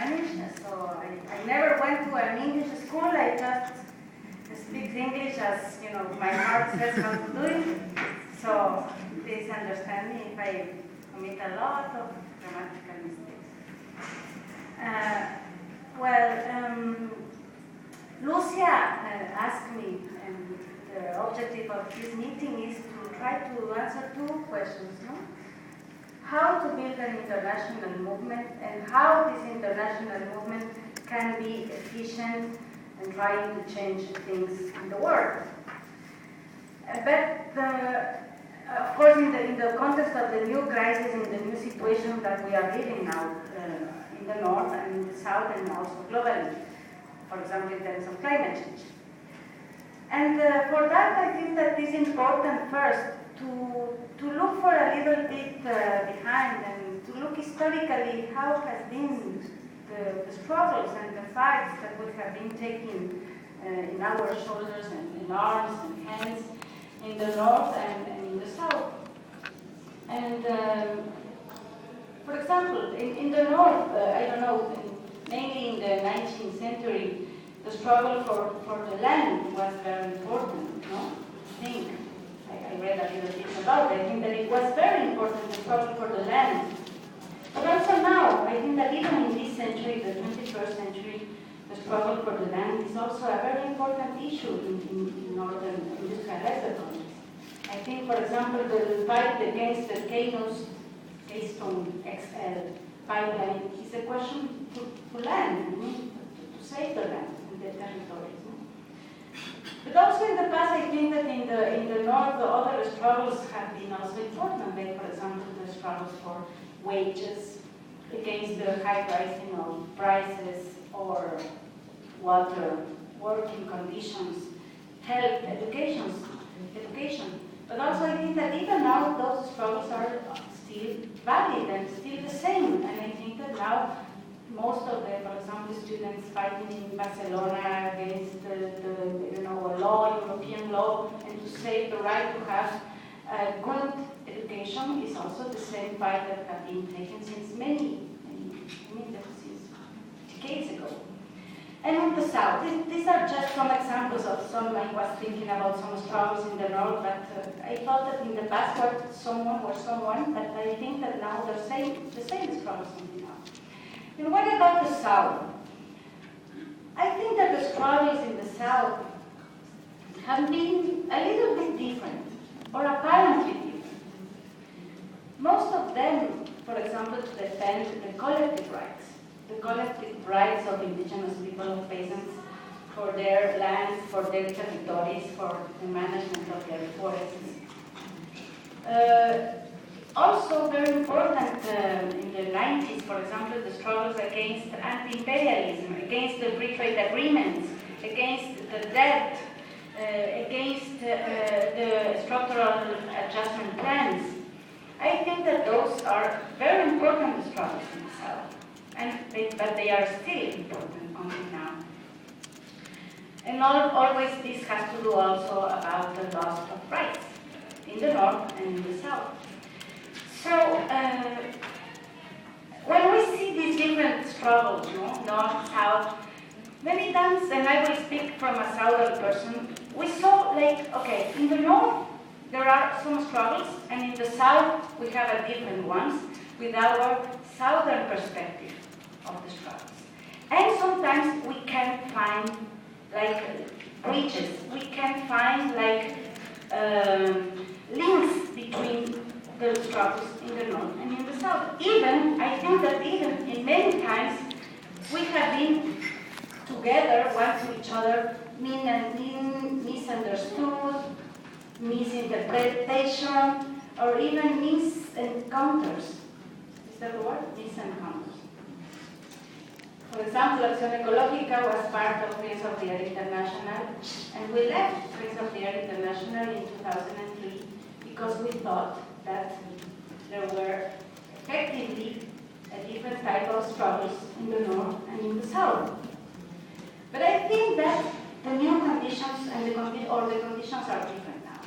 Spanish, so I never went to an English school. I just speak English as my heart says how to do it. So please understand me if I commit a lot of grammatical mistakes. Lucia asked me, and the objective of this meeting is to try to answer two questions. No? How to build an international movement, and how this international movement can be efficient and trying to change things in the world. Of course, in the context of the new crisis, in the new situation that we are living now in the north and in the south, and also globally, for example, in terms of climate change. And for that, I think that it's important first to look for a little bit behind and to look historically how has been the struggles and the fights that we have been taking in our shoulders and in arms and hands in the north and in the south. And for example, in the north, I don't know, mainly in the 19th century, the struggle for the land was very important, no? I think. I read a little bit about it. I think that it was very important, the struggle for the land. But also now, I think that even in this century, the 21st century, the struggle for the land is also a very important issue in northern industrialized countries. I think, for example, the fight against the Keystone XL pipeline is a question to land, to save the land and the territories. But also in the past, I think that in the north, the other struggles have been also important. Like, for example, the struggles for wages against the high pricing of prices, or water, working conditions, health, education. But also, I think that even now, those struggles are still valid and still the same. And I think that now, most of the, for example, students fighting in Barcelona against a law, European law, and to save the right to have a good education is also the same fight that has been taken since many decades ago. And in the south, these are just some examples of some. I was thinking about some struggles in the north, but I thought that in the past someone, but I think that now the same struggles in the now. And what about the south? I think that the struggles in the south have been a little bit different, or apparently different. Most of them, for example, to defend the collective rights of indigenous people, of peasants, for their lands, for their territories, for the management of their forests. Also very important in the 90s, for example, the struggles against anti-imperialism, against the free trade agreements, against the debt, against the structural adjustment plans. I think that those are very important struggles in the South, but they are still important until now. And always this has to do also about the loss of rights in the North and in the South. So, when we see these different struggles, North, South, many times, and I will speak from a Southern person, we saw okay, in the North there are some struggles, and in the South we have a different ones with our Southern perspective of the struggles. And sometimes we can find bridges, we can find links between the struggles in the North and in the South. Even, I think that even in many times, we have been together, one to each other, misunderstood, misinterpretation, or even misencounters. Is that the word? Misencounters. For example, Acción Ecológica was part of Friends of the Earth International, and we left Friends of the Earth International in 2003 because we thought that there were effectively a different type of struggles in the North and in the South. But I think that the new conditions and the conditions are different now.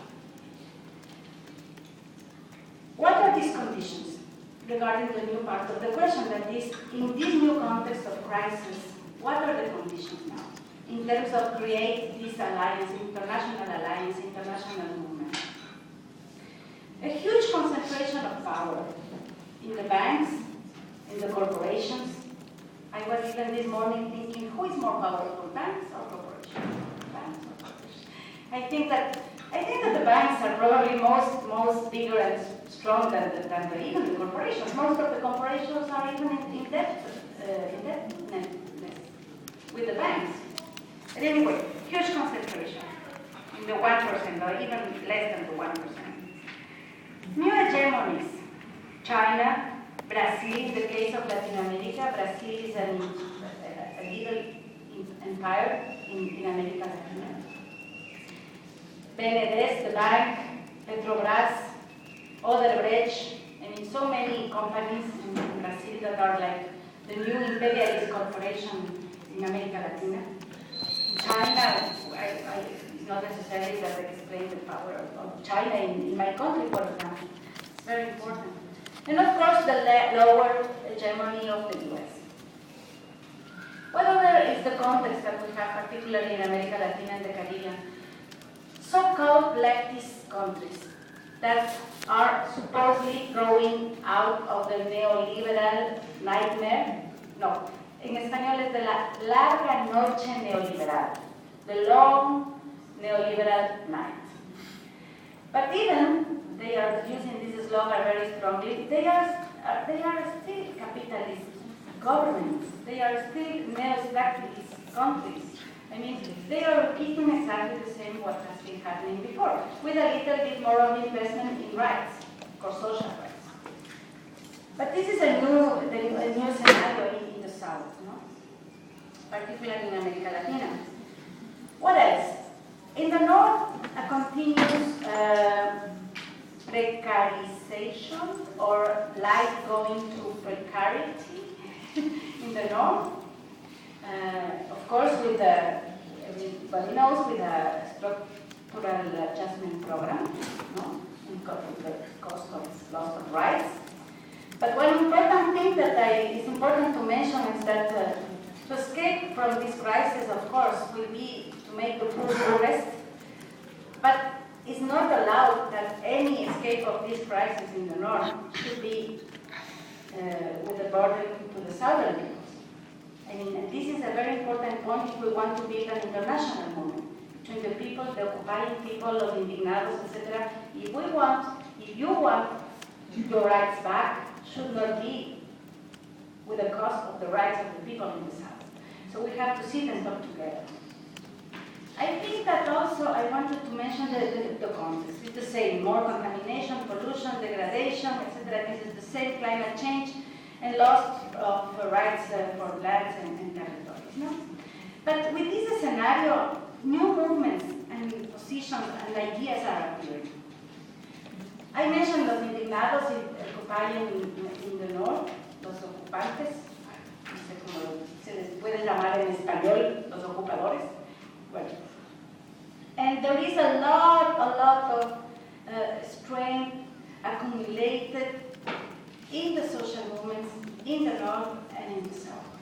What are these conditions? regarding the new part of the question, that is, in this new context of crisis, what are the conditions now in terms of create this alliance, international movement? A huge concentration of power in the banks, in the corporations. I was even this morning thinking, who is more powerful, banks or corporations? Banks or corporations? I think that the banks are probably most bigger and strong than even the corporations. Most of the corporations are even in indebtedness with the banks. But anyway, huge concentration in the 1% or even less than the 1%. New hegemonies. China, Brazil, in the case of Latin America, Brazil is a little empire in America Latina. BNDES, the bank, Petrobras, Odebrecht, I mean, so many companies in Brazil that are like the new imperialist corporation in America Latina. In China, it's not necessary that I explain the power of China in my country, for example. It's very important. And of course, the lower hegemony of the US. What other is the context that we have, particularly in America Latina and the Caribbean? So-called leftist countries that are supposedly growing out of the neoliberal nightmare. No, en español es de la larga noche neoliberal, the long neoliberal night. But even they are using this slogan very strongly. They are still capitalist governments. They are still neo-statalist countries. I mean, they are repeating exactly the same what has been happening before, with a little bit more of investment in rights, or social rights. But this is a new scenario in the South, no? Particularly in America Latina. What else? In the North, a continuous precarization or life going to precarity in the North. Of course, with everybody knows, with a structural adjustment program, no? Because of the cost of loss of rights. But one important thing that is important to mention is that to escape from this crisis, of course, will be to make the poor rest. But it's not allowed that any escape of this crisis in the North should be with a burden to the Southern people. I mean, this is a very important point if we want to build an international movement between the people, the occupying people, of indignados, etc. If you want your rights back, should not be with the cost of the rights of the people in the South. So we have to sit and talk together. I think that also I wanted to mention the context. It's the same, more contamination, pollution, degradation, etc. This is the same, climate change, and loss of rights for lands and territories. No? But with this scenario, new movements and positions and ideas are appearing. I mentioned los indignados occupying in the north, los ocupantes, no sé cómo se les puede llamar en español, los ocupadores. Well, and there is a lot of strength accumulated in the social movements in the north and in the south.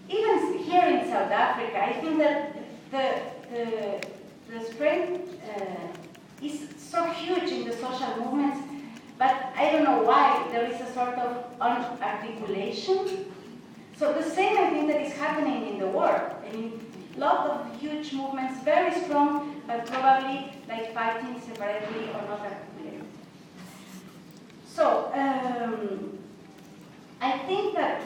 Even here in South Africa, I think that the strength is so huge in the social movements, but I don't know why there is a sort of unarticulation. So the same I think that is happening in the world. I mean, lot of huge movements, very strong, but probably like fighting separately or not articulated. So I think that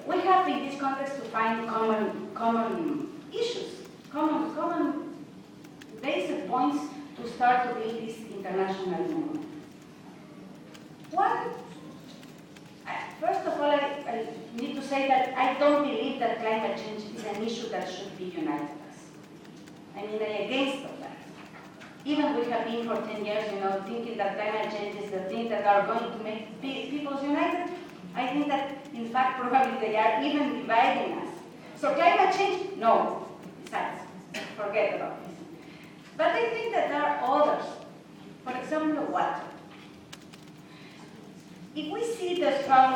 we have in this context to find common issues, common basic points to start to build this international movement. One, first of all, I need to say that I don't believe that climate change is an issue that should be united us. I mean, I'm against all that. Even we have been for 10 years, thinking that climate change is the thing that are going to make people united. I think that, in fact, probably they are even dividing us. So climate change, no. Besides, forget about this. But I think that there are others. For example, water. if we see the struggle